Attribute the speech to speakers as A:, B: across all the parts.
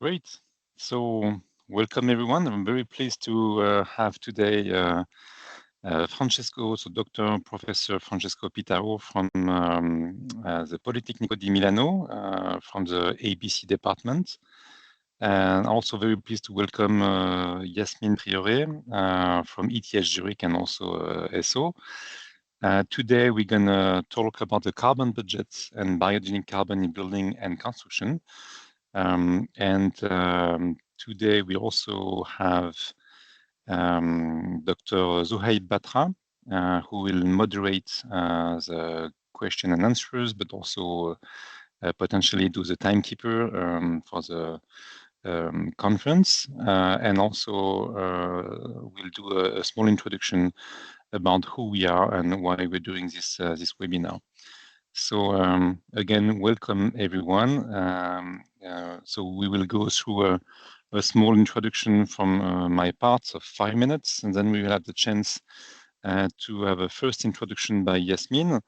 A: Great. So welcome everyone. I'm very pleased to have today Francesco, so Dr. Professor Francesco Pitaro from the Politecnico di Milano, from the ABC department. And also very pleased to welcome Yasmine Priore from ETH Zurich and also SO. Today we're going to talk about the carbon budgets and biogenic carbon in building and construction. Today we also have Dr. Zuhaib Batra, who will moderate the question and answers, but also potentially do the timekeeper for the conference, and also we'll do a small introduction about who we are and why we're doing this webinar. So again, welcome everyone. So we will go through a small introduction from my part of 5 minutes, and then we will have the chance to have a first introduction by Yasmine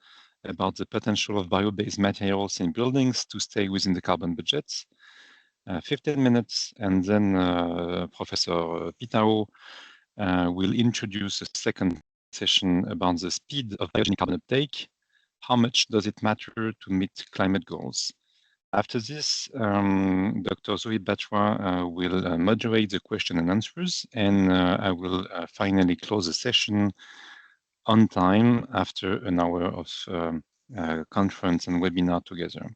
A: about the potential of bio-based materials in buildings to stay within the carbon budgets. 15 minutes, and then Professor Pitaro will introduce a second session about the speed of biogenic carbon uptake. How much does it matter to meet climate goals? After this, Dr. Zuhaib Batra will moderate the question and answers, and I will finally close the session on time after an hour of conference and webinar together.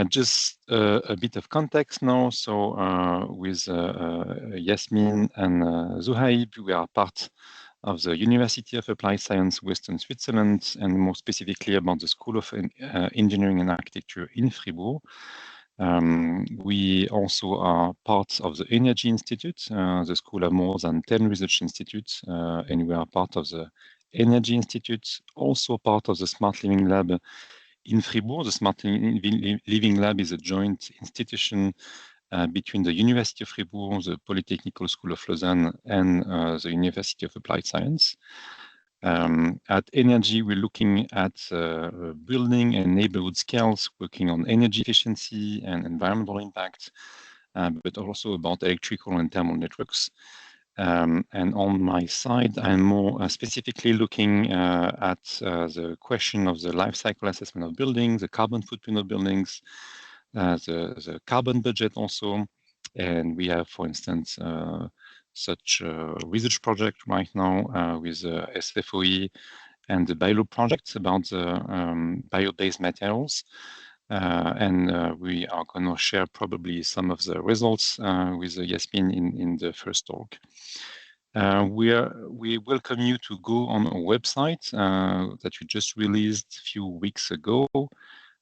A: Just a bit of context now. So with Yasmine and Zuhaib, we are part of the University of Applied Science, Western Switzerland, and more specifically about the School of Engineering and Architecture in Fribourg. We also are part of the Energy Institute. The school has more than 10 research institutes, and we are part of the Energy Institute, also part of the Smart Living Lab in Fribourg. The Smart Living Lab is a joint institution between the University of Fribourg, the Polytechnical School of Lausanne, and the University of Applied Science. At Energy, we're looking at building and neighborhood scales, working on energy efficiency and environmental impact, but also about electrical and thermal networks. And on my side, I'm more specifically looking at the question of the life cycle assessment of buildings, the carbon footprint of buildings, the carbon budget also. And we have, for instance, such a research project right now with SFOE and the BioLoop project about the bio-based materials. And we are going to share probably some of the results with Yasmine in the first talk. We welcome you to go on our website that we just released a few weeks ago.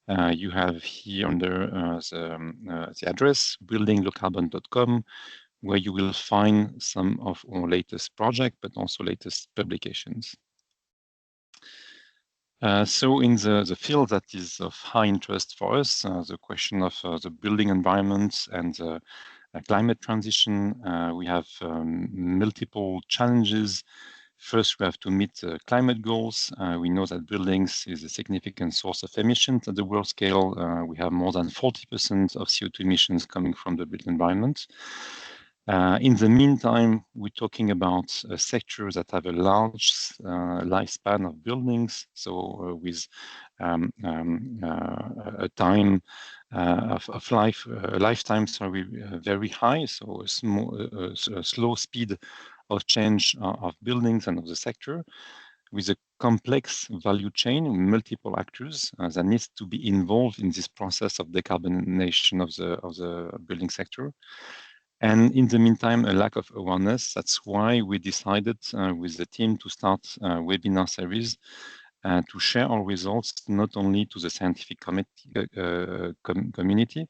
A: You have here under the address buildinglowcarbon.com, where you will find some of our latest projects, but also latest publications. So in the field that is of high interest for us, the question of the building environment and the climate transition, we have multiple challenges. First, we have to meet climate goals. We know that buildings is a significant source of emissions at the world scale. We have more than 40% of CO2 emissions coming from the built environment. In the meantime, we're talking about sectors that have a large lifespan of buildings. So with a time of lifetime, very high. So a slow speed of change of buildings and of the sector, with a complex value chain, multiple actors that needs to be involved in this process of decarbonization of the building sector. And in the meantime, a lack of awareness. That's why we decided with the team to start a webinar series to share our results, not only to the scientific community,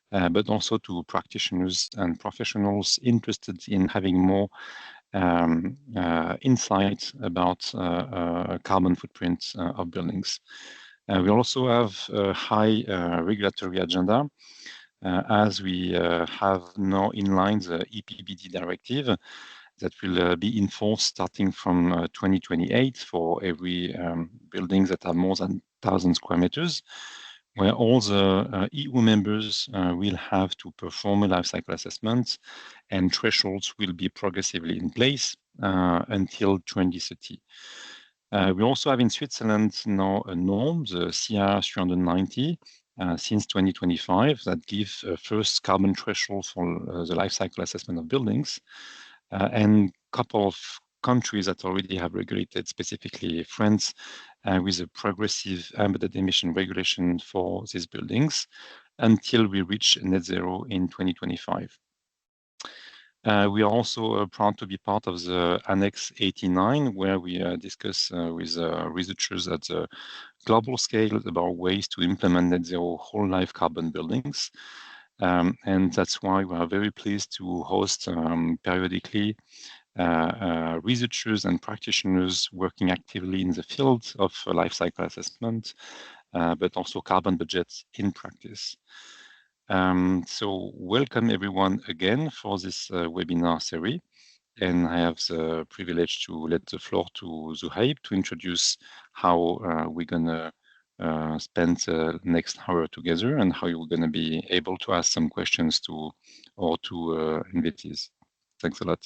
A: but also to practitioners and professionals interested in having more insight about carbon footprint of buildings. We also have a high regulatory agenda, as we have now in line the EPBD directive that will be enforced starting from 2028 for every buildings that are more than 1,000 square meters. where all the EU members will have to perform a life cycle assessment, and thresholds will be progressively in place until 2030. We also have in Switzerland now a norm, the CR 390, since 2025, that gives a first carbon threshold for the life cycle assessment of buildings, and a couple of countries that already have regulated, specifically France, with a progressive embedded emission regulation for these buildings until we reach net zero in 2025. We are also proud to be part of the Annex 89, where we discuss with researchers at the global scale about ways to implement net zero whole life carbon buildings. And that's why we are very pleased to host periodically researchers and practitioners working actively in the field of life cycle assessment, but also carbon budgets in practice. So welcome everyone again for this webinar series. And I have the privilege to let the floor to Zuhaib to introduce how we're going to spend the next hour together and how you're going to be able to ask some questions to our two invitees. Thanks a lot.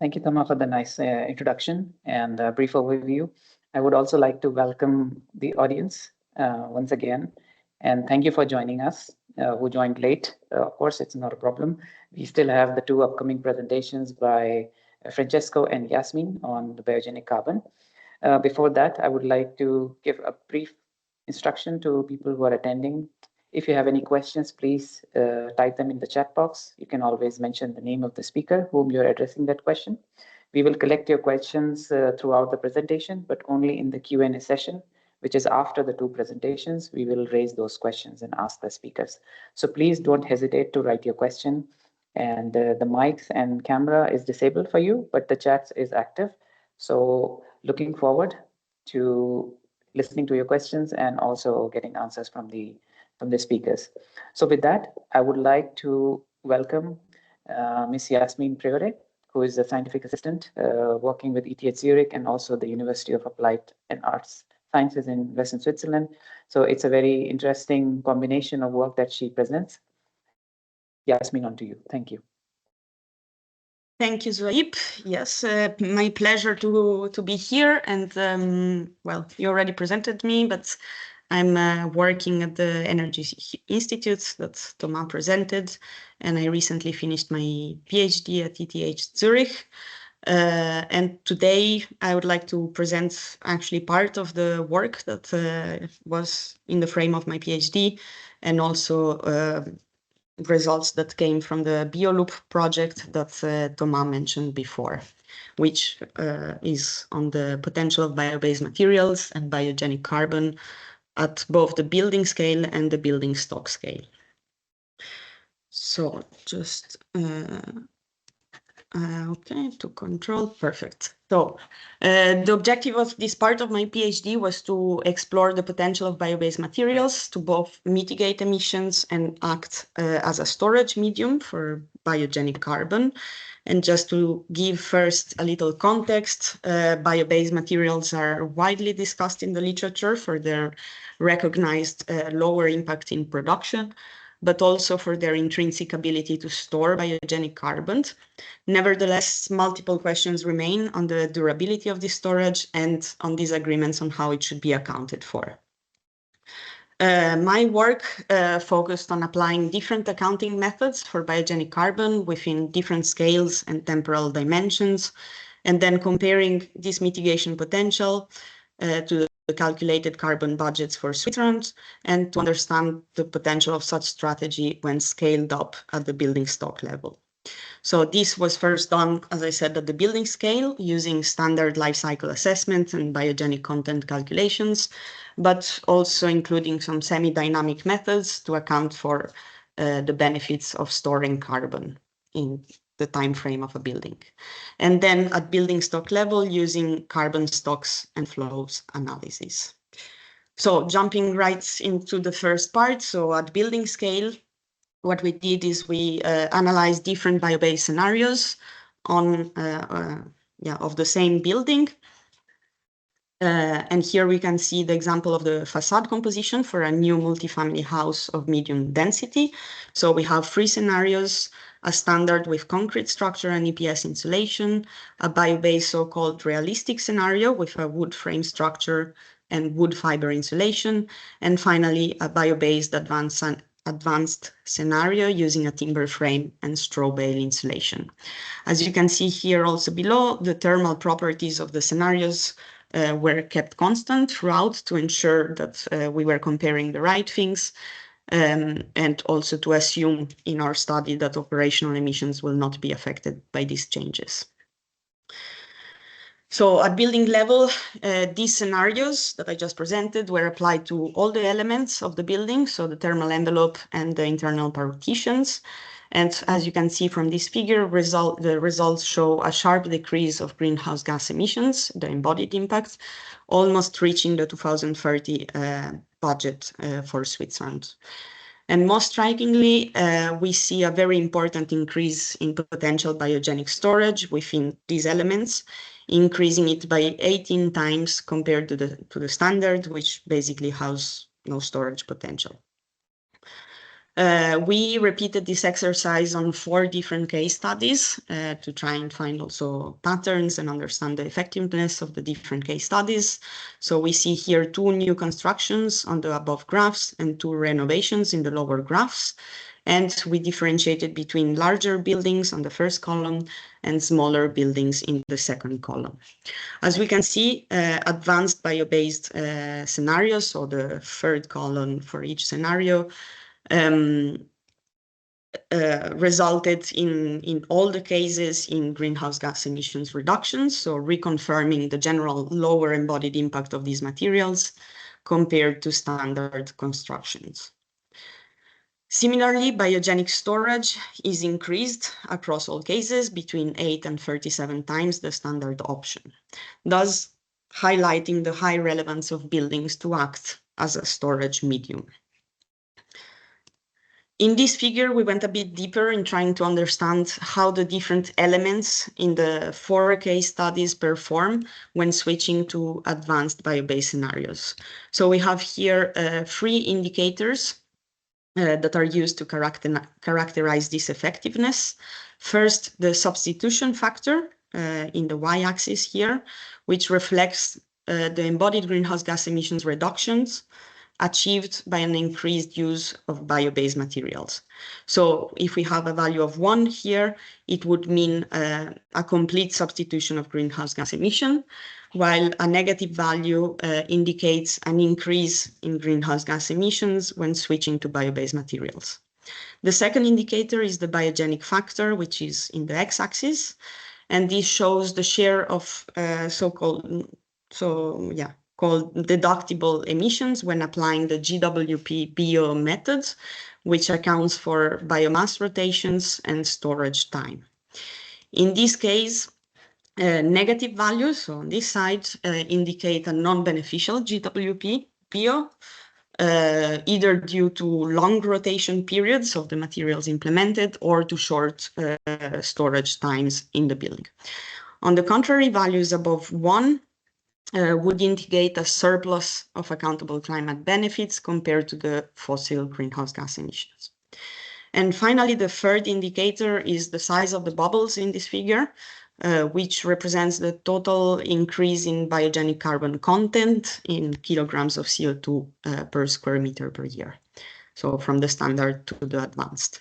B: Thank you, Thomas, for the nice introduction and brief overview. I would also like to welcome the audience once again, and thank you for joining us, who joined late. Of course, it's not a problem. We still have the two upcoming presentations by Francesco and Yasmin on the biogenic carbon. Before that, I would like to give a brief instruction to people who are attending. If you have any questions, please type them in the chat box. You can always mention the name of the speaker whom you're addressing that question. We will collect your questions throughout the presentation, but only in the Q&A session, which is after the two presentations. We will raise those questions and ask the speakers. So please don't hesitate to write your question. And the mics and camera is disabled for you, but the chat is active. So looking forward to listening to your questions and also getting answers from the speakers. So with that, I would like to welcome Ms. Yasmin Priore, who is a scientific assistant working with ETH Zurich and also the University of Applied and Arts Sciences in Western Switzerland. So it's a very interesting combination of work that she presents. Yasmin, on to you. Thank you.
C: Thank you, Zuhaib. Yes, my pleasure to be here. And well, you already presented me, but I'm working at the Energy Institute that Thomas presented, and I recently finished my PhD at ETH Zurich. And today I would like to present actually part of the work that was in the frame of my PhD, and also results that came from the BioLoop project that Thomas mentioned before, which is on the potential of bio-based materials and biogenic carbon at both the building scale and the building stock scale. So just, okay, to control, perfect. So the objective of this part of my PhD was to explore the potential of bio-based materials to both mitigate emissions and act as a storage medium for biogenic carbon. And just to give first a little context, bio-based materials are widely discussed in the literature for their recognized lower impact in production, but also for their intrinsic ability to store biogenic carbon. Nevertheless, multiple questions remain on the durability of this storage and on disagreements on how it should be accounted for. My work focused on applying different accounting methods for biogenic carbon within different scales and temporal dimensions, and then comparing this mitigation potential to the calculated carbon budgets for Switzerland, and to understand the potential of such strategy when scaled up at the building stock level. So this was first done, as I said, at the building scale using standard life cycle assessment and biogenic content calculations, but also including some semi-dynamic methods to account for the benefits of storing carbon in the time frame of a building. And then at building stock level using carbon stocks and flows analysis. So jumping right into the first part, so at building scale, what we did is we analyzed different bio-based scenarios on of the same building. And here we can see the example of the facade composition for a new multifamily house of medium density. So we have 3 scenarios: a standard with concrete structure and EPS insulation, a bio-based so-called realistic scenario with a wood frame structure and wood fiber insulation, and finally a bio-based advanced scenario using a timber frame and straw bale insulation. As you can see here also below, the thermal properties of the scenarios were kept constant throughout to ensure that we were comparing the right things, and also to assume in our study that operational emissions will not be affected by these changes. So at building level, these scenarios that I just presented were applied to all the elements of the building, so the thermal envelope and the internal partitions. And as you can see from this figure, the results show a sharp decrease of greenhouse gas emissions, the embodied impact, almost reaching the 2030 budget for Switzerland. And most strikingly, we see a very important increase in potential biogenic storage within these elements, increasing it by 18 times compared to the standard, which basically has no storage potential. We repeated this exercise on 4 different case studies to try and find also patterns and understand the effectiveness of the different case studies. So we see here 2 new constructions on the above graphs and 2 renovations in the lower graphs. And we differentiated between larger buildings on the first column and smaller buildings in the second column. As we can see, advanced bio-based scenarios, so the third column for each scenario, resulted in all the cases in greenhouse gas emissions reductions, so reconfirming the general lower embodied impact of these materials compared to standard constructions. Similarly, biogenic storage is increased across all cases between 8 and 37 times the standard option, thus highlighting the high relevance of buildings to act as a storage medium. In this figure, we went a bit deeper in trying to understand how the different elements in the 4 case studies perform when switching to advanced bio-based scenarios. So we have here 3 indicators that are used to characterize this effectiveness. First, the substitution factor in the y-axis here, which reflects the embodied greenhouse gas emissions reductions achieved by an increased use of bio-based materials. So if we have a value of 1 here, it would mean a complete substitution of greenhouse gas emission, while a negative value indicates an increase in greenhouse gas emissions when switching to bio-based materials. The second indicator is the biogenic factor, which is in the x-axis, and this shows the share of called deductible emissions when applying the GWP bio methods, which accounts for biomass rotations and storage time. In this case, negative values, so on this side, indicate a non-beneficial GWP bio, either due to long rotation periods of the materials implemented or to short storage times in the building. On the contrary, values above 1 would indicate a surplus of accountable climate benefits compared to the fossil greenhouse gas emissions. And finally, the third indicator is the size of the bubbles in this figure, which represents the total increase in biogenic carbon content in kilograms of CO2 per square meter per year. So from the standard to the advanced.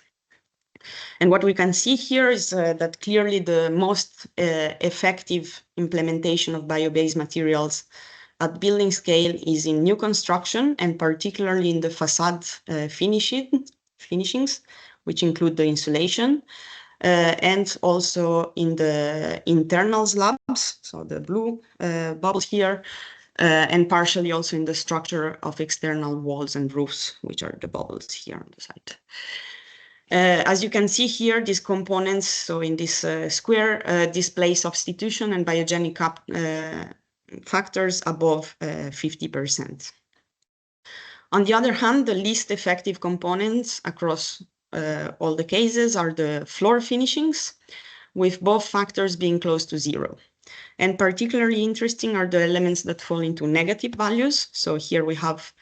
C: And what we can see here is that clearly the most effective implementation of bio-based materials at building scale is in new construction, and particularly in the facade finishings, which include the insulation, and also in the internal slabs, so the blue bubbles here, and partially also in the structure of external walls and roofs, which are the bubbles here on the side. As you can see here, these components, so in this square, display substitution and biogenic factors above 50%. On the other hand, the least effective components across all the cases are the floor finishings, with both factors being close to 0. And particularly interesting are the elements that fall into negative values. So here we have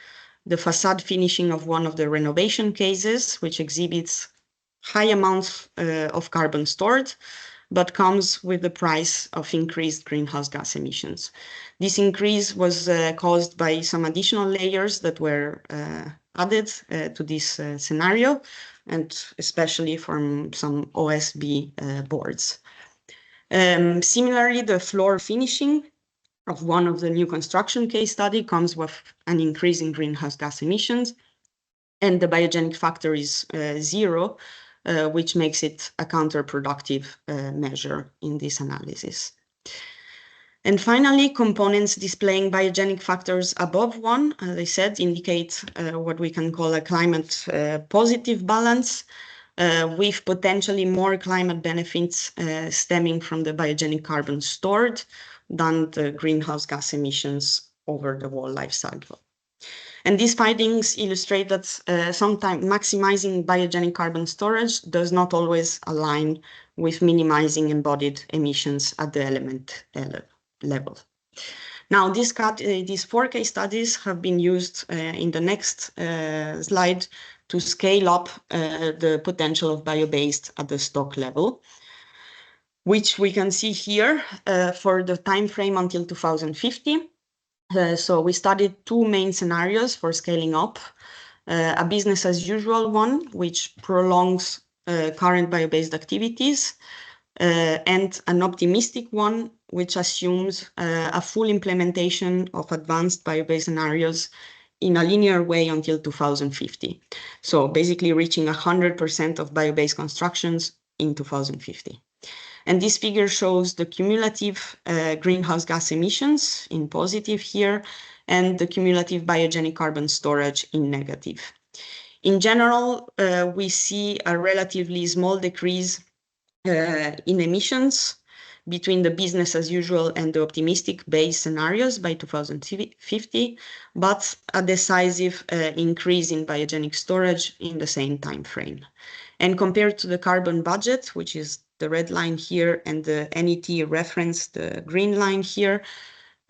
C: the facade finishing of one of the renovation cases, which exhibits high amounts of carbon stored, but comes with the price of increased greenhouse gas emissions. This increase was caused by some additional layers that were added to this scenario, and especially from some OSB boards. Similarly, the floor finishing of one of the new construction case study comes with an increase in greenhouse gas emissions, and the biogenic factor is 0, which makes it a counterproductive measure in this analysis. And finally, components displaying biogenic factors above 1, as I said, indicate what we can call a climate positive balance, with potentially more climate benefits stemming from the biogenic carbon stored than the greenhouse gas emissions over the whole life cycle. And these findings illustrate that sometimes maximizing biogenic carbon storage does not always align with minimizing embodied emissions at the element level. Now, these 4 case studies have been used in the next slide to scale up the potential of bio-based at the stock level, which we can see here for the time frame until 2050. So we studied 2 main scenarios for scaling up. A business as usual one, which prolongs current bio-based activities, and an optimistic one, which assumes a full implementation of advanced bio-based scenarios in a linear way until 2050. So basically reaching 100% of bio-based constructions in 2050. And this figure shows the cumulative greenhouse gas emissions in positive here, and the cumulative biogenic carbon storage in negative. In general, we see a relatively small decrease in emissions between the business as usual and the optimistic base scenarios by 2050, but a decisive increase in biogenic storage in the same time frame. And compared to the carbon budget, which is the red line here, and the NET reference, the green line here,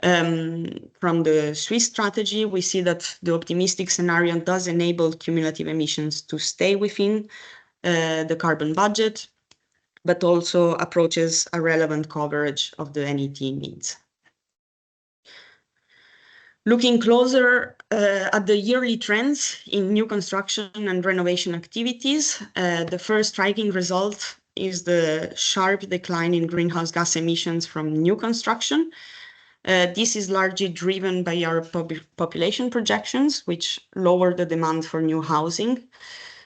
C: from the Swiss strategy, we see that the optimistic scenario does enable cumulative emissions to stay within the carbon budget, but also approaches a relevant coverage of the NET needs. Looking closer at the yearly trends in new construction and renovation activities, the first striking result is the sharp decline in greenhouse gas emissions from new construction. This is largely driven by our population projections, which lower the demand for new housing.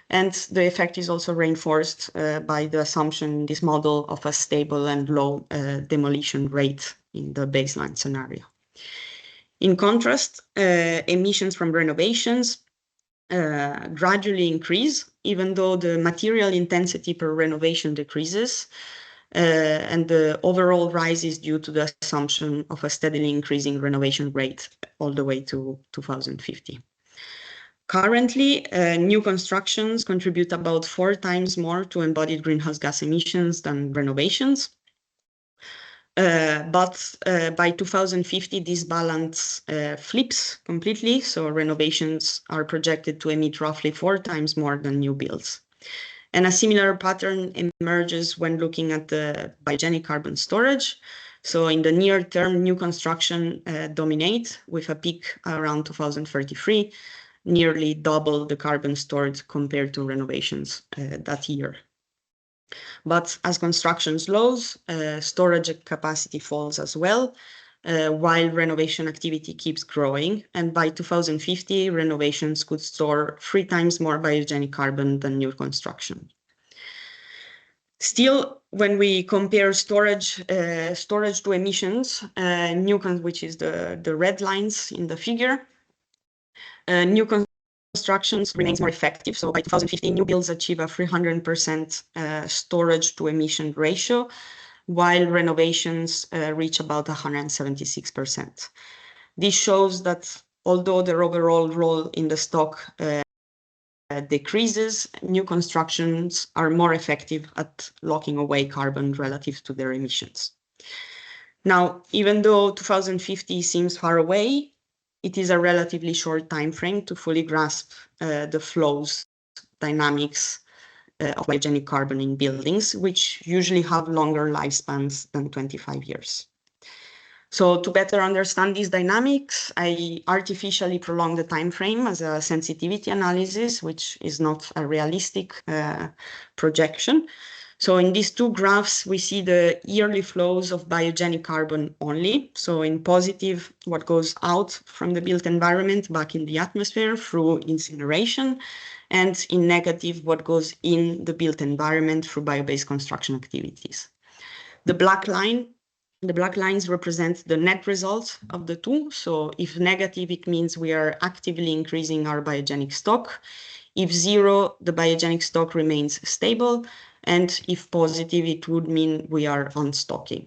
C: And the effect is also reinforced by the assumption in this model of a stable and low demolition rate in the baseline scenario. In contrast, emissions from renovations gradually increase, even though the material intensity per renovation decreases, and the overall rise is due to the assumption of a steadily increasing renovation rate all the way to 2050. Currently, new constructions contribute about 4 times more to embodied greenhouse gas emissions than renovations. But by 2050, this balance flips completely. So renovations are projected to emit roughly 4 times more than new builds. And a similar pattern emerges when looking at the biogenic carbon storage. So in the near term, new construction dominates with a peak around 2033, nearly double the carbon stored compared to renovations that year. But as construction slows, storage capacity falls as well, while renovation activity keeps growing. And by 2050, renovations could store 3 times more biogenic carbon than new construction. Still, when we compare storage to emissions, which is the red lines in the figure, new constructions remains more effective. So by 2050, new builds achieve a 300% storage to emission ratio, while renovations reach about 176%. This shows that although their overall role in the stock decreases, new constructions are more effective at locking away carbon relative to their emissions. Now, even though 2050 seems far away, it is a relatively short time frame to fully grasp the flows, dynamics of biogenic carbon in buildings, which usually have longer lifespans than 25 years. So to better understand these dynamics, I artificially prolong the time frame as a sensitivity analysis, which is not a realistic projection. So in these two graphs, we see the yearly flows of biogenic carbon only. So in positive, what goes out from the built environment back in the atmosphere through incineration, and in negative, what goes in the built environment through bio-based construction activities. The black lines represent the net result of the two. So if negative, it means we are actively increasing our biogenic stock. If zero, the biogenic stock remains stable. And if positive, it would mean we are unstocking.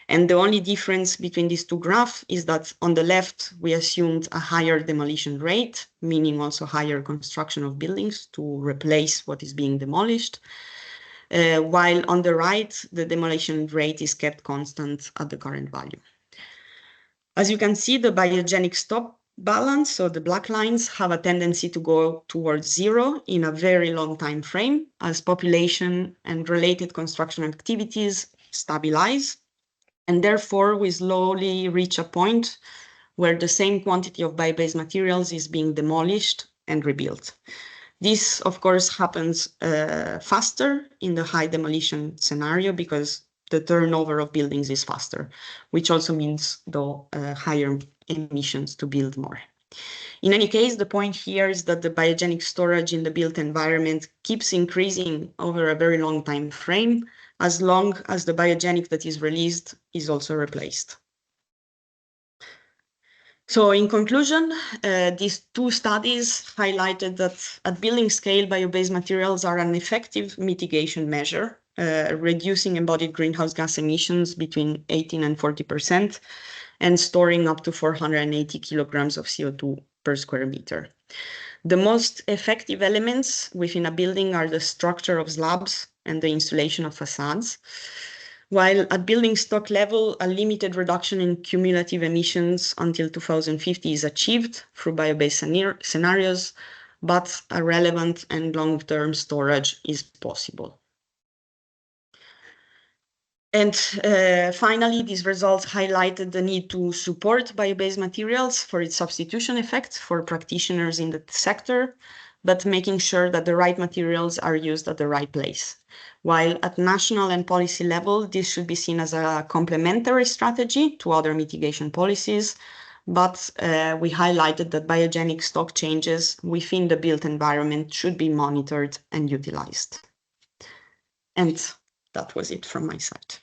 C: And the only difference between these two graphs is that on the left, we assumed a higher demolition rate, meaning also higher construction of buildings to replace what is being demolished. While on the right, the demolition rate is kept constant at the current value. As you can see, the biogenic stock balance, so the black lines, have a tendency to go towards zero in a very long time frame as population and related construction activities stabilize. And therefore, we slowly reach a point where the same quantity of bio-based materials is being demolished and rebuilt. This, of course, happens faster in the high demolition scenario because the turnover of buildings is faster, which also means though higher emissions to build more. In any case, the point here is that the biogenic storage in the built environment keeps increasing over a very long time frame, as long as the biogenic that is released is also replaced. So in conclusion, these two studies highlighted that at building scale, bio-based materials are an effective mitigation measure, reducing embodied greenhouse gas emissions between 18 and 40%, and storing up to 480 kilograms of CO2 per square meter. The most effective elements within a building are the structure of slabs and the insulation of facades. While at building stock level, a limited reduction in cumulative emissions until 2050 is achieved through bio-based scenarios, but a relevant and long-term storage is possible. And finally, these results highlighted the need to support bio-based materials for its substitution effect for practitioners in the sector, but making sure that the right materials are used at the right place. While at national and policy level, this should be seen as a complementary strategy to other mitigation policies, but we highlighted that biogenic stock changes within the built environment should be monitored and utilized. And that was it from my side.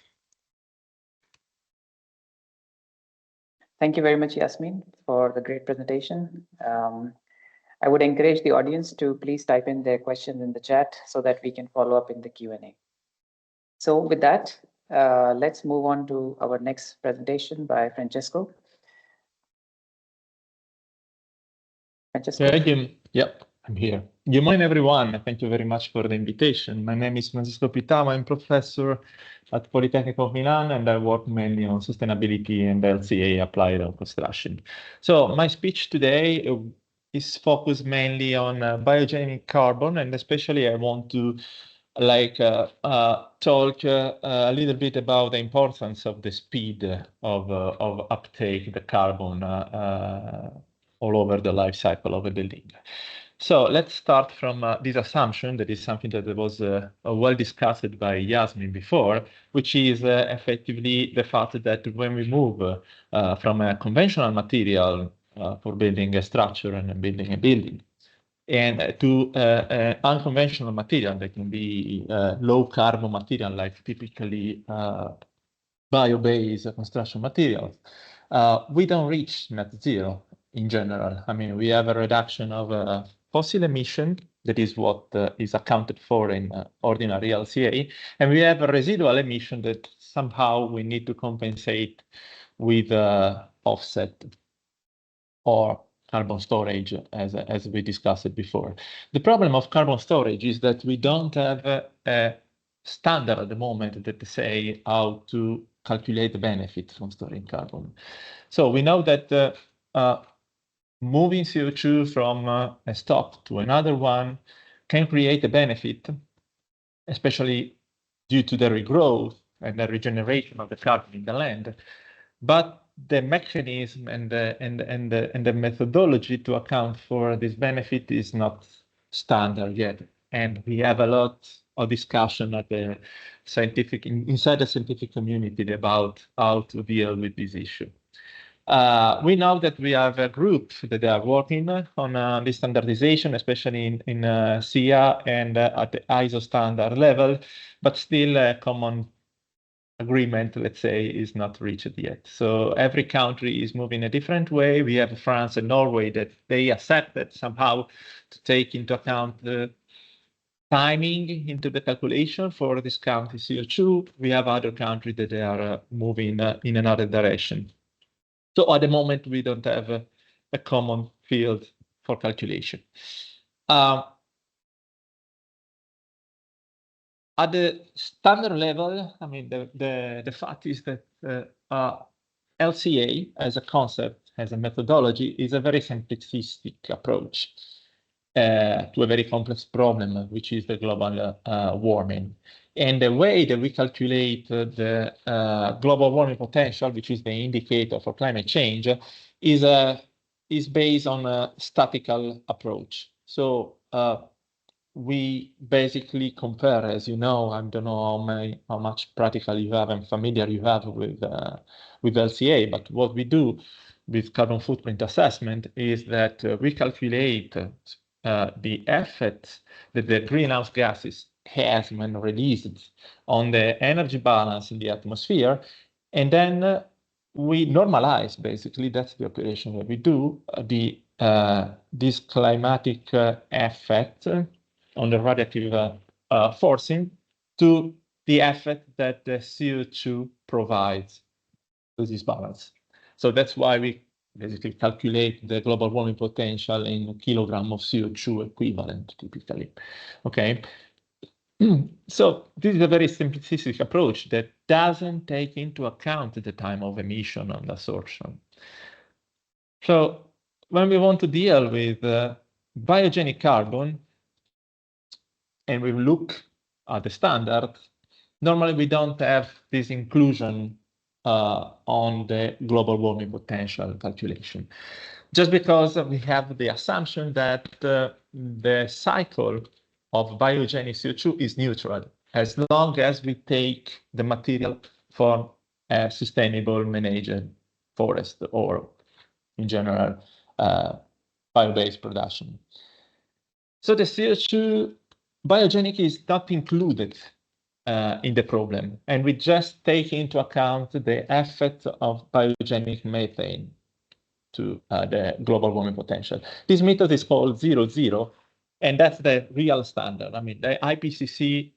B: Thank you very much, Yasmin, for the great presentation. I would encourage the audience to please type in their questions in the chat so that we can follow up in the Q&A. So with that, let's move on to our next presentation by Francesco.
D: Yep, I'm here. Good morning, everyone. Thank you very much for the invitation. My name is Francesco Pitamo. I'm professor at Polytechnic of Milan, and I work mainly on sustainability and LCA applied on construction. So my speech today is focused mainly on biogenic carbon, and especially I want to talk a little bit about the importance of the speed of uptake the carbon all over the life cycle of a building. So let's start from this assumption that is something that was well discussed by Yasmin before, which is effectively the fact that when we move from a conventional material for building a structure and building a building, and to unconventional material that can be low carbon material, like typically bio-based construction materials, we don't reach net zero in general. I mean, we have a reduction of fossil emission, that is what is accounted for in ordinary LCA, and we have a residual emission that somehow we need to compensate with offset or carbon storage, as we discussed it before. The problem of carbon storage is that we don't have a standard at the moment that say how to calculate the benefit from storing carbon. So we know that moving CO2 from a stock to another one can create a benefit, especially due to the regrowth and the regeneration of the carbon in the land. But the mechanism and the methodology to account for this benefit is not standard yet. And we have a lot of discussion at the inside the scientific community about how to deal with this issue. We know that we have a group that are working on this standardization, especially in SIA and at the ISO standard level, but still a common agreement, let's say, is not reached yet. So every country is moving a different way. We have France and Norway that they accepted somehow to take into account the timing into the calculation for discounting CO2. We have other countries that they are moving in another direction. So at the moment, we don't have a common field for calculation. At the standard level, I mean, the fact is that LCA as a concept, as a methodology, is a very simplistic approach to a very complex problem, which is the global warming. And the way that we calculate the global warming potential, which is the indicator for climate change, is based on a statistical approach. So we basically compare, as you know, I don't know how much practical you have and familiar you have with LCA, but what we do with carbon footprint assessment is that we calculate the effect that the greenhouse gases has when released on the energy balance in the atmosphere, and then we normalize, basically, that's the operation that we do, this climatic effect on the radiative forcing to the effect that the CO2 provides to this balance. So that's why we basically calculate the global warming potential in a kilogram of CO2 equivalent, typically. Okay. So this is a very simplistic approach that doesn't take into account the time of emission and absorption. So when we want to deal with biogenic carbon, and we look at the standard, normally we don't have this inclusion on the global warming potential calculation, just because we have the assumption that the cycle of biogenic CO2 is neutral, as long as we take the material from a sustainable managed forest or, in general, bio-based production. So the CO2 biogenic is not included in the problem, and we just take into account the effect of biogenic methane to the global warming potential. This method is called 0-0, and that's the real standard. I mean, the IPCC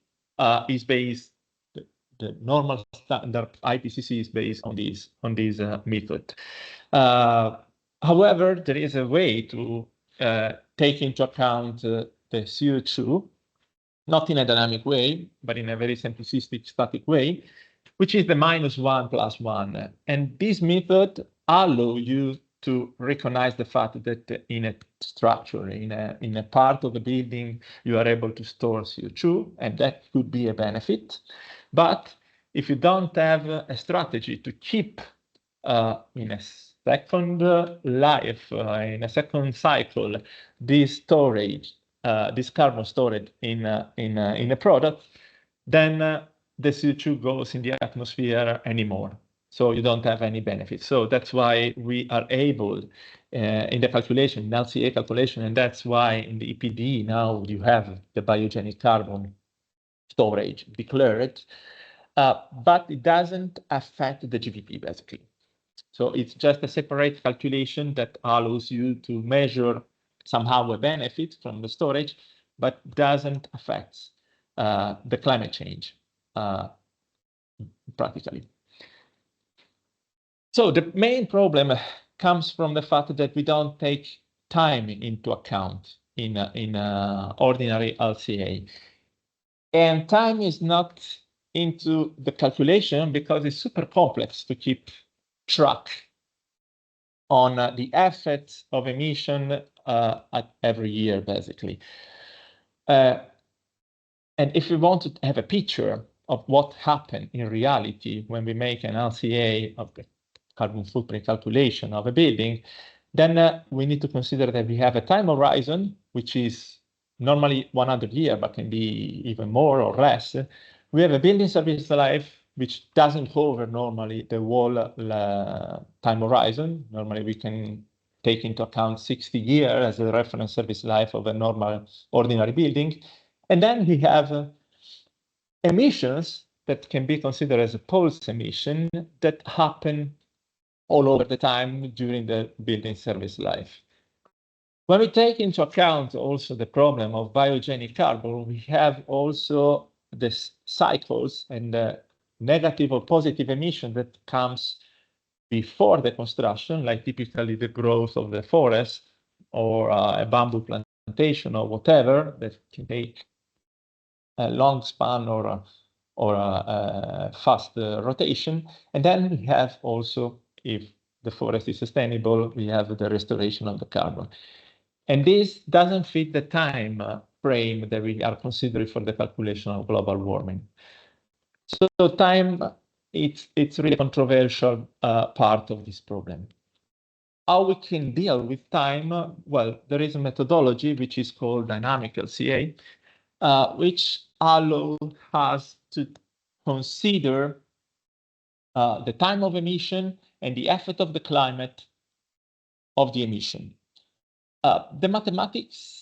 D: is based, the normal standard IPCC is based on this method. However, there is a way to take into account the CO2, not in a dynamic way, but in a very simplistic static way, which is the -1 + 1. And this method allows you to recognize the fact that in a structure, in a part of the building, you are able to store CO2, and that could be a benefit. But if you don't have a strategy to keep in a second life, in a second cycle, this storage, this carbon storage in a product, then the CO2 goes in the atmosphere anymore. So you don't have any benefit. So that's why we are able in the calculation, in LCA calculation, and that's why in the EPD now you have the biogenic carbon storage declared, but it doesn't affect the GVP basically. So it's just a separate calculation that allows you to measure somehow a benefit from the storage, but doesn't affect the climate change practically. So the main problem comes from the fact that we don't take time into account in ordinary LCA. And time is not into the calculation because it's super complex to keep track on the effects of emission at every year, basically. And if we want to have a picture of what happened in reality when we make an LCA of the carbon footprint calculation of a building, then we need to consider that we have a time horizon, which is normally 100 years, but can be even more or less. We have a building service life, which doesn't cover normally the whole time horizon. Normally, we can take into account 60 years as a reference service life of a normal ordinary building. And then we have emissions that can be considered as a pulse emission that happen all over the time during the building service life. When we take into account also the problem of biogenic carbon, we have also the cycles and the negative or positive emission that comes before the construction, like typically the growth of the forest or a bamboo plantation or whatever that can take a long span or a fast rotation. And then we have also, if the forest is sustainable, we have the restoration of the carbon. And this doesn't fit the time frame that we are considering for the calculation of global warming. So time, it's really controversial part of this problem. How we can deal with time? Well, there is a methodology which is called dynamic LCA, which allows us to consider the time of emission and the effect of the climate of the emission. The mathematics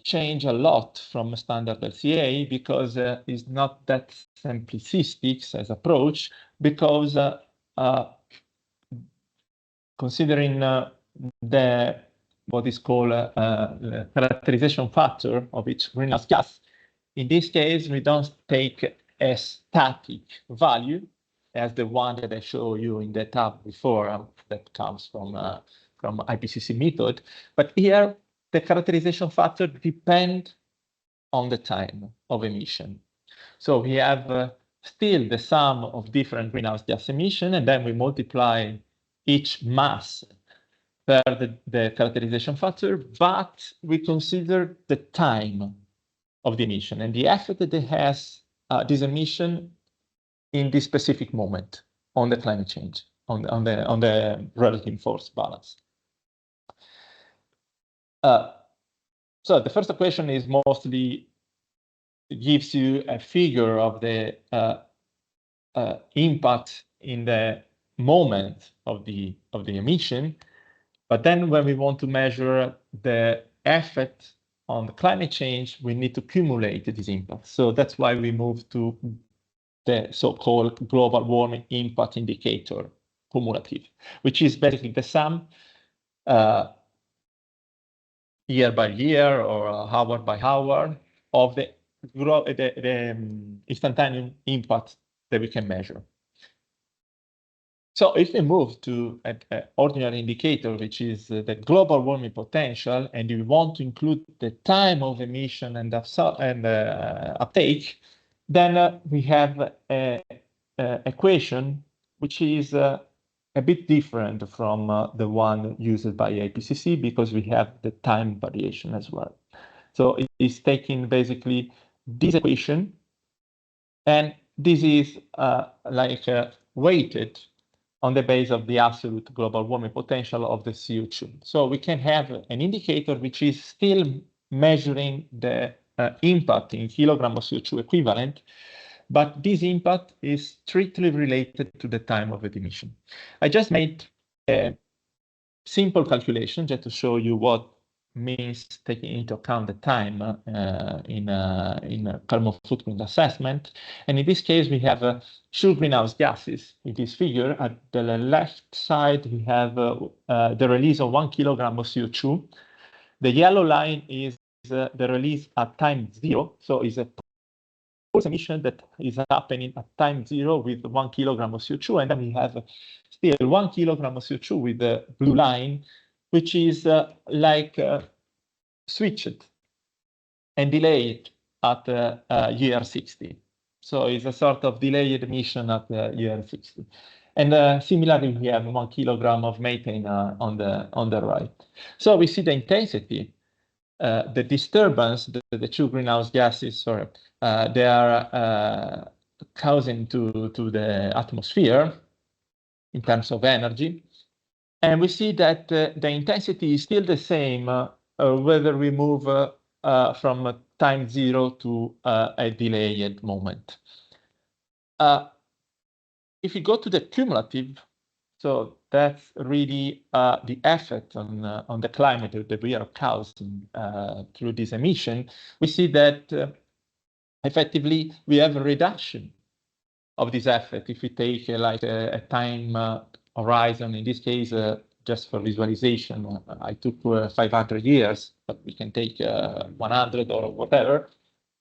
D: change a lot from standard LCA because it's not that simplistic as approach, because considering the what is called the characterization factor of each greenhouse gas, in this case, we don't take a static value as the one that I showed you in the tab before that comes from IPCC method. But here, the characterization factor depends on the time of emission. So we have still the sum of different greenhouse gas emission, and then we multiply each mass per the characterization factor, but we consider the time of the emission and the effect that it has this emission in this specific moment on the climate change, on the relative force balance. So the first equation is mostly gives you a figure of the impact in the moment of the emission, but then when we want to measure the effect on the climate change, we need to cumulate this impact. So that's why we move to the so-called global warming impact indicator, cumulative, which is basically the sum year by year or hour by hour of the instantaneous impact that we can measure. So if we move to an ordinary indicator, which is the global warming potential, and you want to include the time of emission and uptake, then we have an equation which is a bit different from the one used by IPCC, because we have the time variation as well. So it is taking basically this equation, and this is weighted on the base of the absolute global warming potential of the CO2. So we can have an indicator which is still measuring the impact in kilogram of CO2 equivalent, but this impact is strictly related to the time of the emission. I just made a simple calculation just to show you what means taking into account the time in a carbon footprint assessment. And in this case, we have two greenhouse gases in this figure. At the left side, we have the release of 1 kilogram of CO2. The yellow line is the release at time 0. So it's a pulse emission that is happening at time 0 with 1 kilogram of CO2. And then we have still 1 kilogram of CO2 with the blue line, which is switched and delayed at year 60. So it's a sort of delayed emission at year 60. And similarly, we have 1 kilogram of methane on the right. So we see the intensity, the disturbance, the two greenhouse gases, sorry, they are causing to the atmosphere in terms of energy. And we see that the intensity is still the same whether we move from time zero to a delayed moment. If you go to the cumulative, so that's really the effect on the climate that we are causing through this emission. We see that effectively we have a reduction of this effect if we take like a time horizon. In this case, just for visualization, I took 500 years, but we can take 100 or whatever.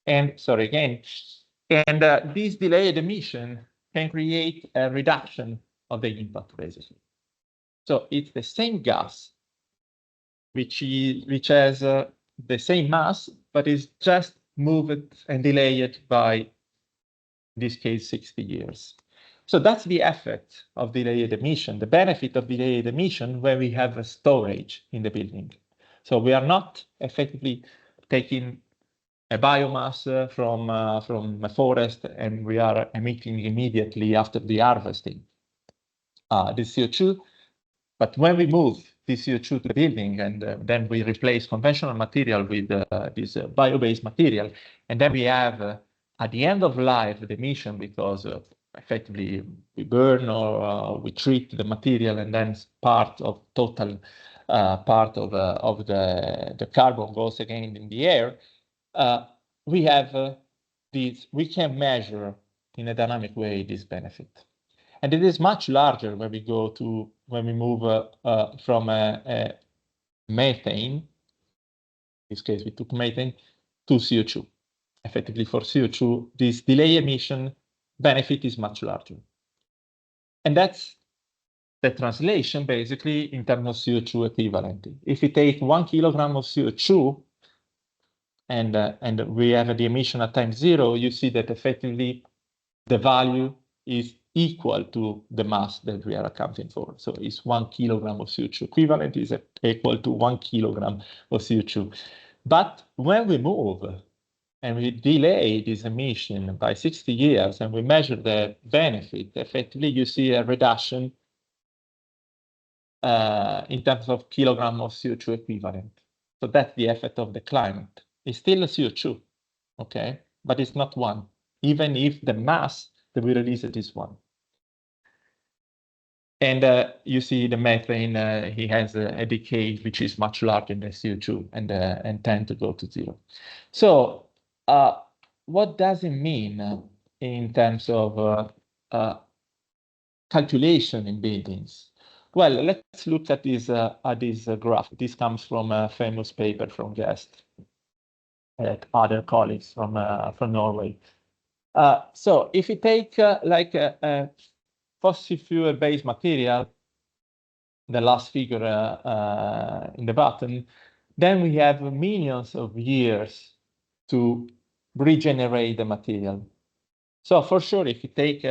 D: And sorry again. And this delayed emission can create a reduction of the impact, basically. So it's the same gas, which has the same mass, but is just moved and delayed by, in this case, 60 years. So that's the effect of delayed emission, the benefit of delayed emission when we have a storage in the building. So we are not effectively taking a biomass from a forest and we are emitting immediately after the harvesting the CO2. But when we move this CO2 to the building and then we replace conventional material with this bio-based material, and then we have at the end of life the emission because effectively we burn or we treat the material, and then part of total part of the carbon goes again in the air. We have these, we can measure in a dynamic way this benefit. And it is much larger when we go to, when we move from a methane, in this case we took methane, to CO2. Effectively for CO2, this delay emission benefit is much larger. And that's the translation basically in terms of CO2 equivalent. If we take 1 kilogram of CO2 and we have the emission at time zero, you see that effectively the value is equal to the mass that we are accounting for. So it's 1 kilogram of CO2 equivalent is equal to 1 kilogram of CO2. But when we move and we delay this emission by 60 years and we measure the benefit, effectively you see a reduction in terms of kilogram of CO2 equivalent. So that's the effect of the climate. It's still a CO2, okay? But it's not one, even if the mass that we release it is one. And you see the methane, he has a decay which is much larger than CO2 and tend to go to zero. So what does it mean in terms of calculation in buildings? Well, let's look at this graph. This comes from a famous paper from Guest and other colleagues from Norway. So if you take like a fossil fuel-based material, the last figure in the bottom, then we have millions of years to regenerate the material. So for sure, if you take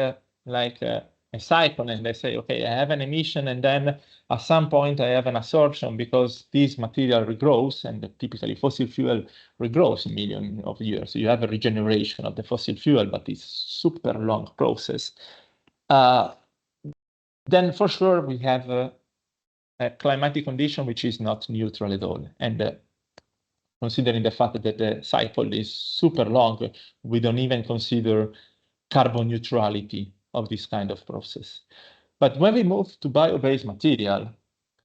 D: like a cycle and they say, okay, I have an emission and then at some point I have an absorption because this material regrows, and typically fossil fuel regrows in millions of years. So you have a regeneration of the fossil fuel, but it's super long process. Then for sure we have a climatic condition which is not neutral at all. And considering the fact that the cycle is super long, we don't even consider carbon neutrality of this kind of process. But when we move to bio-based material,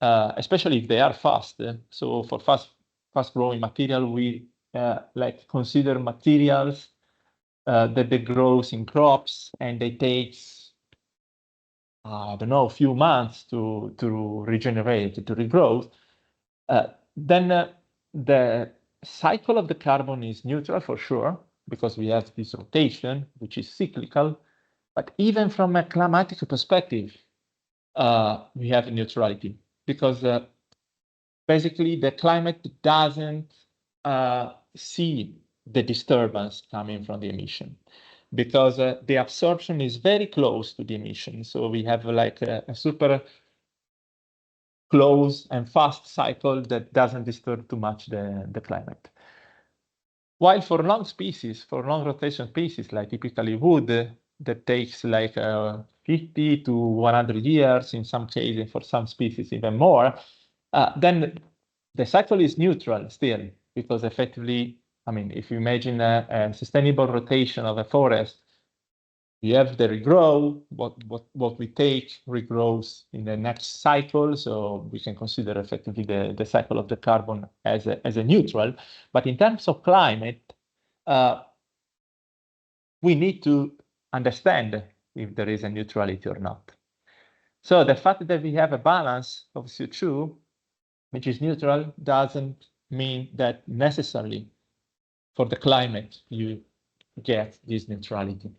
D: especially if they are fast, so for fast-growing material, we like consider materials that they grow in crops and they take, I don't know, a few months to regenerate, to regrow. Then the cycle of the carbon is neutral for sure, because we have this rotation, which is cyclical. But even from a climatic perspective, we have neutrality, because basically the climate doesn't see the disturbance coming from the emission. because the absorption is very close to the emission. So we have like a super close and fast cycle that doesn't disturb too much the climate. While for long species, for long rotation species, like typically wood, that takes like 50 to 100 years in some cases, for some species even more, then the cycle is neutral still, because effectively, I mean, if you imagine a sustainable rotation of a forest, you have the regrow, what we take regrows in the next cycle, so we can consider effectively the cycle of the carbon as a neutral. But in terms of climate, we need to understand if there is a neutrality or not. So the fact that we have a balance of CO2, which is neutral, doesn't mean that necessarily for the climate you get this neutrality.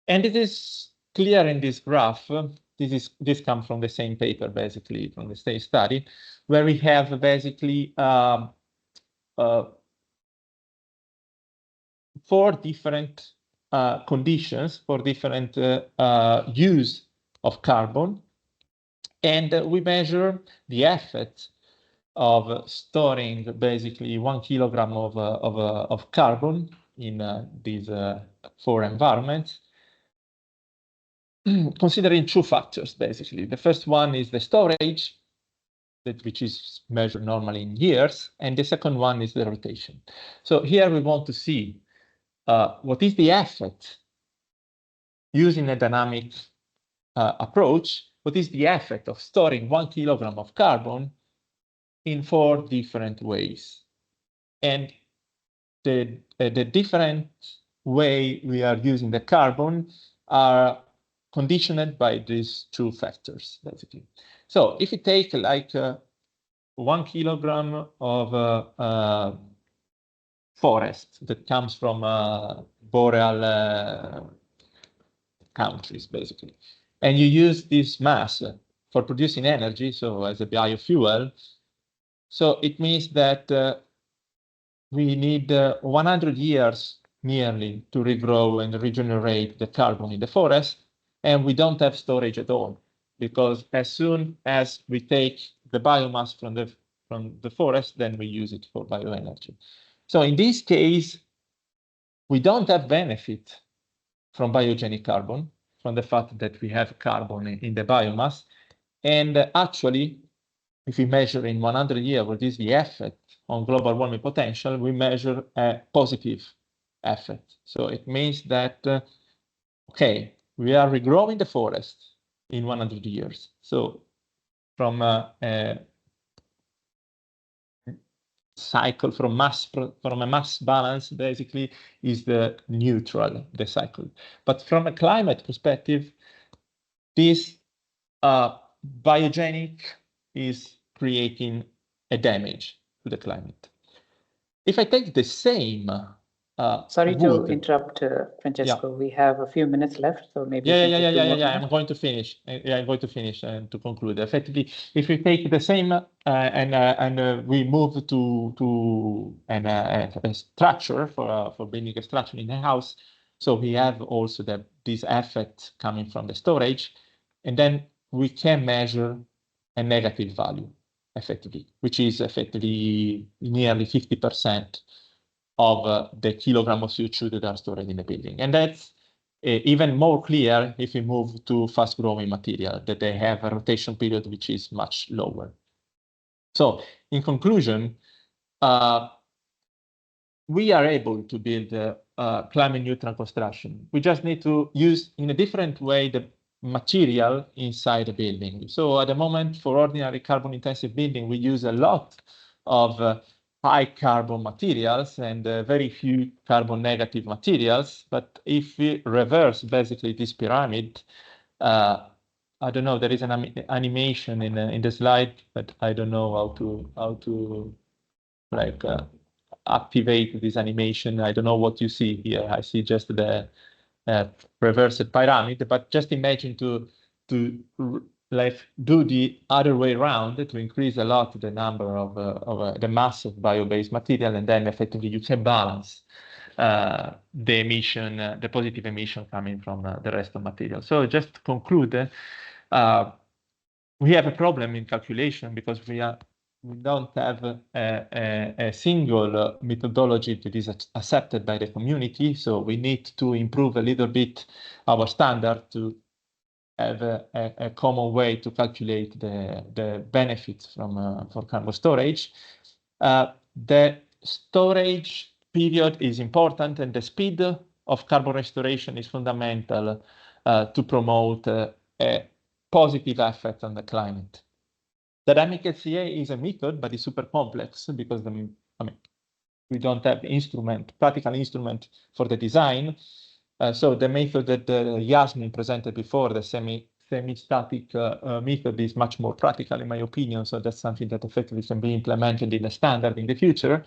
D: And it is clear in this graph. This comes from the same paper, basically, from the same study, where we have basically 4 different conditions for different use of carbon. And we measure the effect of storing basically 1 kilogram of carbon in these 4 environments, considering 2 factors, basically. The first one is the storage, which is measured normally in years, and the second one is the rotation. So here we want to see what is the effect using a dynamic approach, what is the effect of storing 1 kilogram of carbon in 4 different ways. And the different way we are using the carbon are conditioned by these 2 factors, basically. So if you take like 1 kilogram of forest that comes from boreal countries, basically, and you use this mass for producing energy, so as a biofuel, so it means that we need 100 years nearly to regrow and regenerate the carbon in the forest, and we don't have storage at all, because as soon as we take the biomass from the forest, then we use it for bioenergy. So in this case, we don't have benefit from biogenic carbon, from the fact that we have carbon in the biomass. And actually, if we measure in 100 years what is the effect on global warming potential, we measure a positive effect. So it means that, okay, we are regrowing the forest in 100 years. So from a cycle, from a mass balance, basically, is the neutral, the cycle. But from a climate perspective, this biogenic is creating a damage to the climate. If I take the same
B: sorry
D: wood,
B: to interrupt, Francesco.
D: Yeah.
B: We have a few minutes left, so maybe
D: I'm going to finish. I'm going to finish and to conclude. Effectively, if we take the same and we move to a structure for building a structure in a house, so we have also this effect coming from the storage, and then we can measure a negative value, effectively, which is effectively nearly 50% of the kilogram of CO2 that are stored in the building. And that's even more clear if we move to fast-growing material, that they have a rotation period which is much lower. So in conclusion, we are able to build a climate-neutral construction. We just need to use in a different way the material inside the building. So at the moment, for ordinary carbon-intensive building, we use a lot of high carbon materials and very few carbon negative materials. But if we reverse basically this pyramid, I don't know, there is an animation in the slide, but I don't know how to like activate this animation. I don't know what you see here. I see just the reversed pyramid, but just imagine to like do the other way around to increase a lot the number of the mass of bio-based material, and then effectively you can balance the emission, the positive emission coming from the rest of material. So just to conclude, we have a problem in calculation because we don't have a single methodology that is accepted by the community. So we need to improve a little bit our standard to have a common way to calculate the benefits from for carbon storage. The storage period is important, and the speed of carbon restoration is fundamental to promote a positive effect on the climate. Dynamic LCA is a method, but it's super complex because we don't have practical instrument for the design. So the method that Yasmin presented before, the semi-static method, is much more practical in my opinion. So that's something that effectively can be implemented in a standard in the future.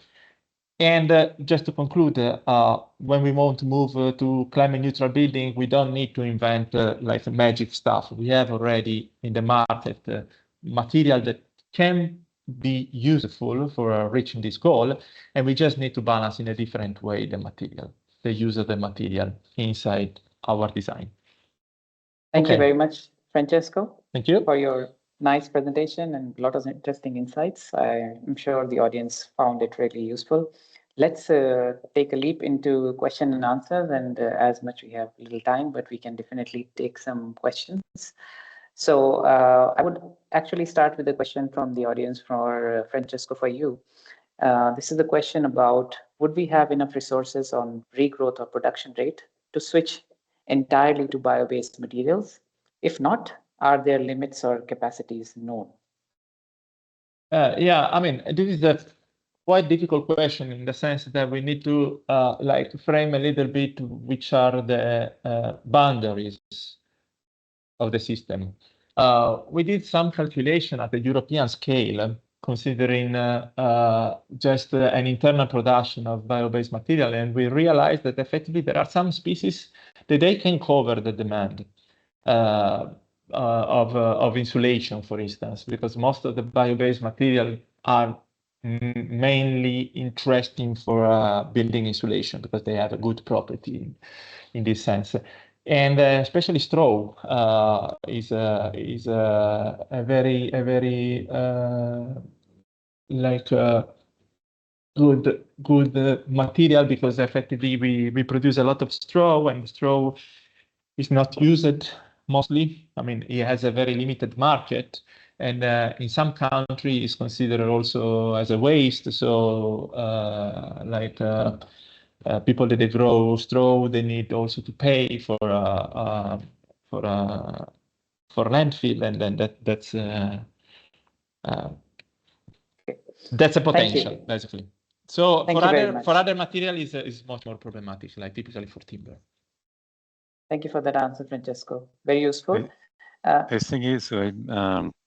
D: And just to conclude, when we want to move to climate neutral building, we don't need to invent like magic stuff. We have already in the market material that can be useful for reaching this goal. And we just need to balance in a different way the use of the material inside our design.
B: Thank you very much, Francesco.
D: Thank you
B: for your nice presentation and a lot of interesting insights. I'm sure the audience found it really useful. Let's take a leap into question and answers, and as much we have little time, but we can definitely take some questions. So I would actually start with a question from the audience for Francesco, for you. This is the question about, would we have enough resources on regrowth or production rate to switch entirely to bio-based materials? If not, are there limits or capacities known?
D: Yeah, I mean, this is a quite difficult question in the sense that we need to like frame a little bit which are the boundaries of the system. We did some calculation at the European scale, considering just an internal production of bio-based material, and we realized that effectively there are some species that they can cover the demand of insulation, for instance, because most of the bio-based material are mainly interesting for building insulation because they have a good property in this sense. And especially straw is a very like good material because effectively we produce a lot of straw, and straw is not used mostly. I mean, it has a very limited market, and in some countries it's considered also as a waste. So like people that they grow straw, they need also to pay for landfill, and then that's a potential basically. So for other material is much more problematic, like typically for timber.
B: Thank you for that answer, Francesco. Very useful.
A: I think so.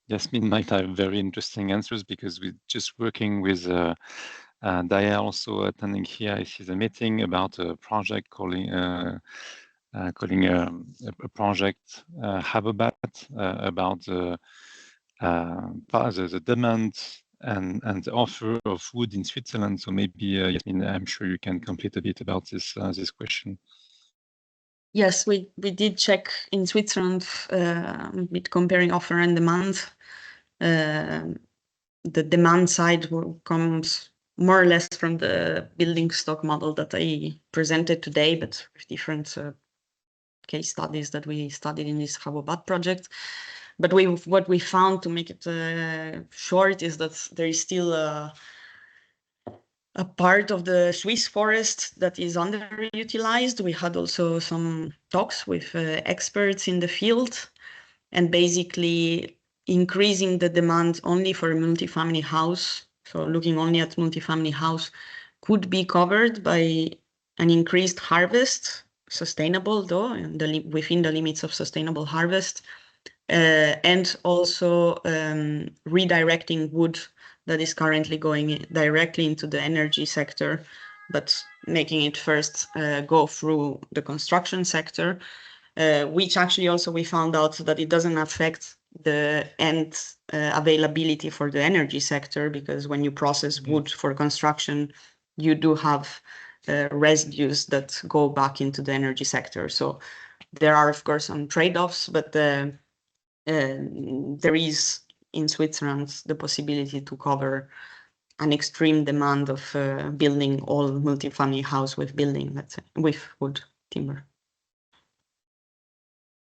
A: Yasmin might have very interesting answers because we're just working with Daya also attending here. I see the meeting about a project calling a project Habitat about the demand and the offer of wood in Switzerland. So maybe Yasmin, I'm sure you can complete a bit about this question.
C: Yes, we did check in Switzerland with comparing offer and demand. The demand side comes more or less from the building stock model that I presented today, but with different case studies that we studied in this Habitat project. But what we found, to make it short, is that there is still a part of the Swiss forest that is underutilized. We had also some talks with experts in the field, and basically increasing the demand only for a multifamily house, so looking only at multifamily house, could be covered by an increased harvest, sustainable though, and within the limits of sustainable harvest, and also redirecting wood that is currently going directly into the energy sector, but making it first go through the construction sector, which actually also we found out that it doesn't affect the end availability for the energy sector, because when you process wood for construction, you do have residues that go back into the energy sector. So there are, of course, some trade-offs, but there is in Switzerland the possibility to cover an extreme demand of building all multifamily house with building, let's say, with wood timber.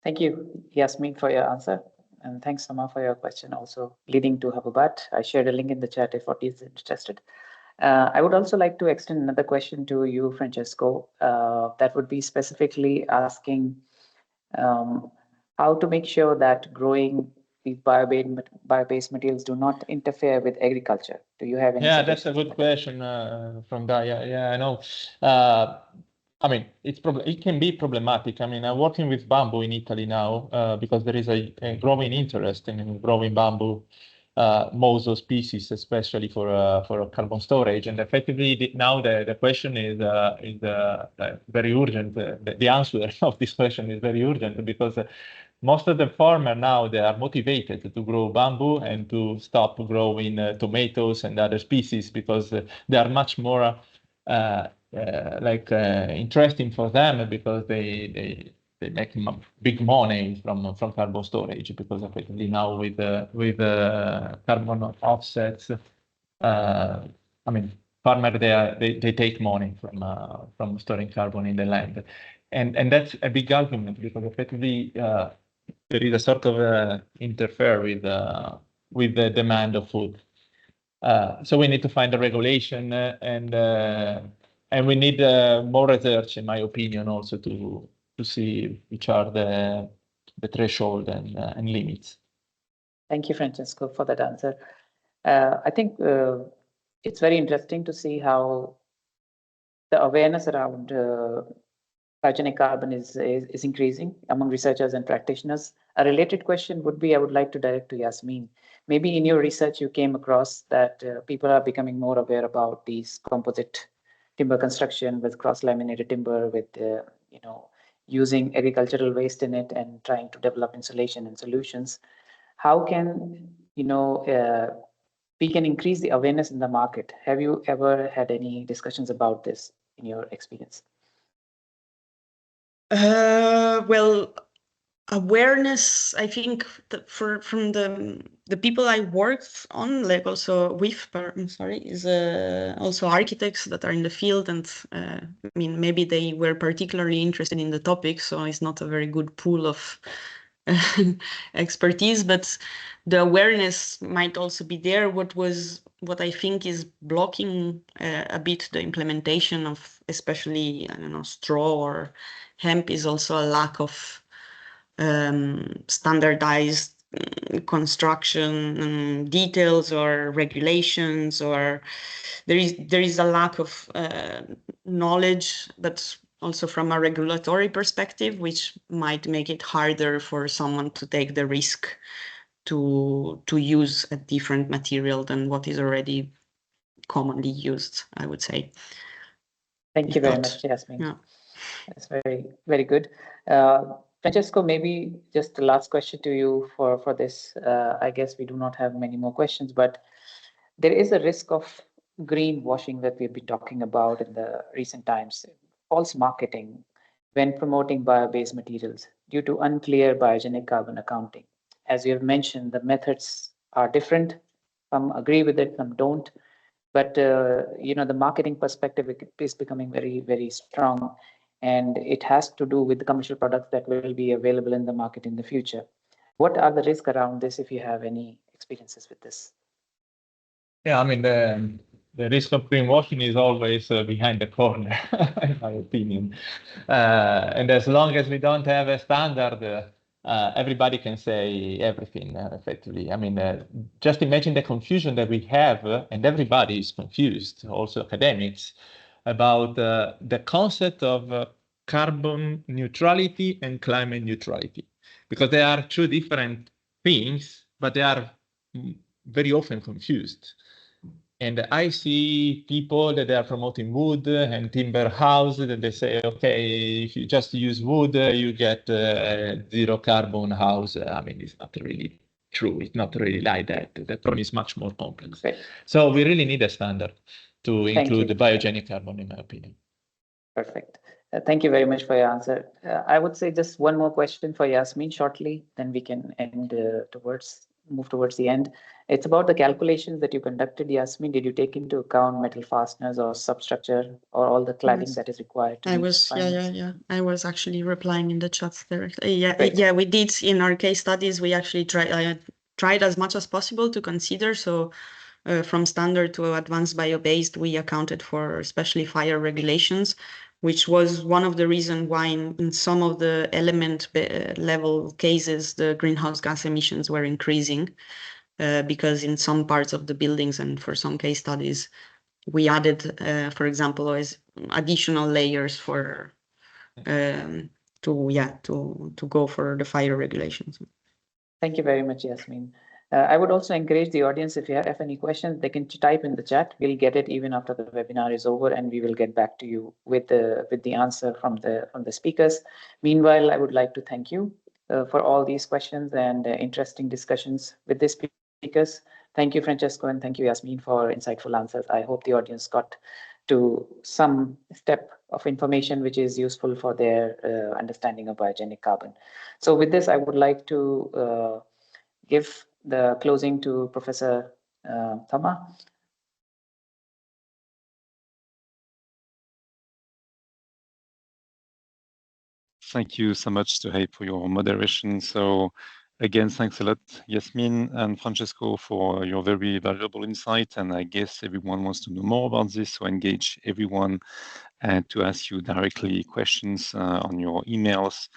B: Thank you, Yasmin, for your answer. And thanks, Sama, for your question also leading to Habubat. I shared a link in the chat if what is interested. I would also like to extend another question to you, Francesco. That would be specifically asking how to make sure that growing these bio-based materials do not interfere with agriculture. Do you have any?
D: Yeah, that's a good question from Gaia. Yeah, I know. I mean, it can be problematic. I mean, I'm working with bamboo in Italy now because there is a growing interest in growing bamboo moso species, especially for carbon storage. And effectively, now the question is very urgent. The answer of this question is very urgent because most of the farmers now, they are motivated to grow bamboo and to stop growing tomatoes and other species because they are much more interesting for them because they make big money from carbon storage because effectively now with carbon offsets, I mean, farmers they take money from storing carbon in the land, and that's a big argument because effectively there is a sort of interfere with the demand of food. So we need to find a regulation and we need more research, in my opinion, also to see which are the threshold and limits.
B: Thank you, Francesco, for that answer. I think it's very interesting to see how the awareness around biogenic carbon is increasing among researchers and practitioners. A related question would be, I would like to direct to Yasmin. Maybe in your research, you came across that people are becoming more aware about these composite timber construction with cross-laminated timber, with using agricultural waste in it and trying to develop insulation and solutions. How can we can increase the awareness in the market? Have you ever had any discussions about this in your experience?
C: Well, awareness, I think that from the people I worked on, like also with, I'm sorry, is also architects that are in the field, and I mean, maybe they were particularly interested in the topic, so it's not a very good pool of expertise, but the awareness might also be there. What I think is blocking a bit the implementation of, especially, I don't know, straw or hemp, is also a lack of standardized construction details or regulations, or there is a lack of knowledge, but also from a regulatory perspective, which might make it harder for someone to take the risk to use a different material than what is already commonly used, I would say.
B: Thank you very much, Yasmin.
C: Yeah.
B: That's very, very good. Francesco, maybe just the last question to you for this. I guess we do not have many more questions, but there is a risk of greenwashing that we've been talking about in the recent times, false marketing when promoting bio-based materials due to unclear biogenic carbon accounting. As you have mentioned, the methods are different. Some agree with it, some don't. But the marketing perspective is becoming very, very strong, and it has to do with the commercial products that will be available in the market in the future. What are the risks around this, if you have any experiences with this?
D: Yeah, I mean, the risk of greenwashing is always behind the corner, in my opinion. And as long as we don't have a standard, everybody can say everything, effectively. I mean, just imagine the confusion that we have, and everybody is confused, also academics, about the concept of carbon neutrality and climate neutrality, because they are two different things, but they are very often confused. And I see people that they are promoting wood and timber house, that they say, okay, if you just use wood, you get a zero carbon house. I mean, it's not really true. It's not really like that. The problem is much more complex.
B: Right.
D: So we really need a standard to include the biogenic carbon, in my opinion.
B: Perfect. Thank you very much for your answer. I would say just one more question for Yasmin shortly, then we can move towards the end. It's about the calculations that you conducted, Yasmin. Did you take into account metal fasteners or substructure or all the cladding that is required to
C: I was actually replying in the chats directly.
B: Great.
C: Yeah, we did in our case studies. We actually tried as much as possible to consider. So from standard to advanced bio-based, we accounted for especially fire regulations, which was one of the reasons why in some of the element level cases, the greenhouse gas emissions were increasing, because in some parts of the buildings and for some case studies, we added, for example, as additional layers for to go for the fire regulations.
B: Thank you very much, Yasmin. I would also encourage the audience, if you have any questions, they can type in the chat. We'll get it even after the webinar is over, and we will get back to you with the answer from the speakers. Meanwhile, I would like to thank you for all these questions and interesting discussions with the speakers. Thank you, Francesco, and thank you, Yasmin, for insightful answers. I hope the audience got to some step of information which is useful for their understanding of biogenic carbon. So with this, I would like to give the closing to Professor Thama.
A: Thank you so much, Suhaib, for your moderation. So again, thanks a lot, Yasmin and Francesco, for your very valuable insight. And I guess everyone wants to know more about this, so engage everyone and to ask you directly questions on your emails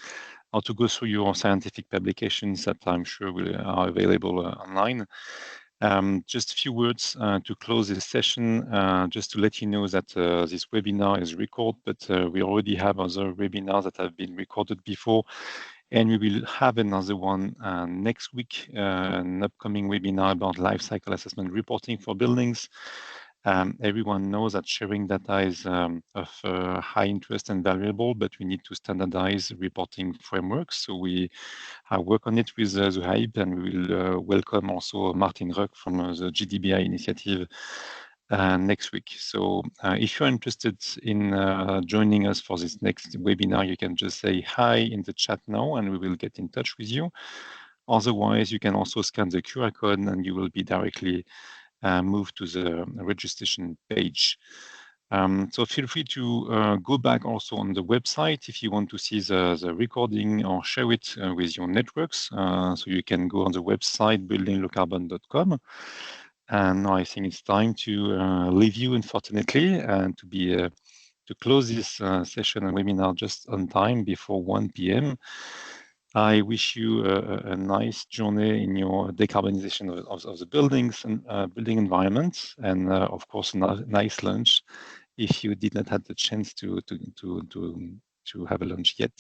A: or to go through your scientific publications that I'm sure are available online. Just a few words to close this session, just to let you know that this webinar is recorded, but we already have other webinars that have been recorded before, and we will have another one next week, an upcoming webinar about life cycle assessment reporting for buildings. Everyone knows that sharing data is of high interest and valuable, but we need to standardize reporting frameworks. So we work on it with Suhaib, and we will welcome also Martin Ruck from the GDBI initiative next week. So if you're interested in joining us for this next webinar, you can just say hi in the chat now, and we will get in touch with you. Otherwise, you can also scan the QR code and you will be directly moved to the registration page. So feel free to go back also on the website if you want to see the recording or share it with your networks. So you can go on the website buildinglowcarbon.com. And now I think it's time to leave you, unfortunately, and to close this session and webinar just on time before 1 p.m. I wish you a nice journey in your decarbonization of the buildings and building environments, and of course, a nice lunch if you did not have the chance to have a lunch yet.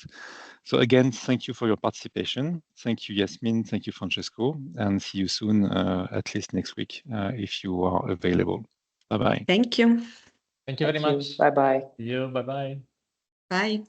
A: So again, thank you for your participation. Thank you, Yasmin. Thank you, Francesco, and see you soon, at least next week, if you are available. Bye-bye.
C: Thank you.
D: Thank you very much.
B: Bye-bye.
D: See you. Bye-bye.
C: Bye.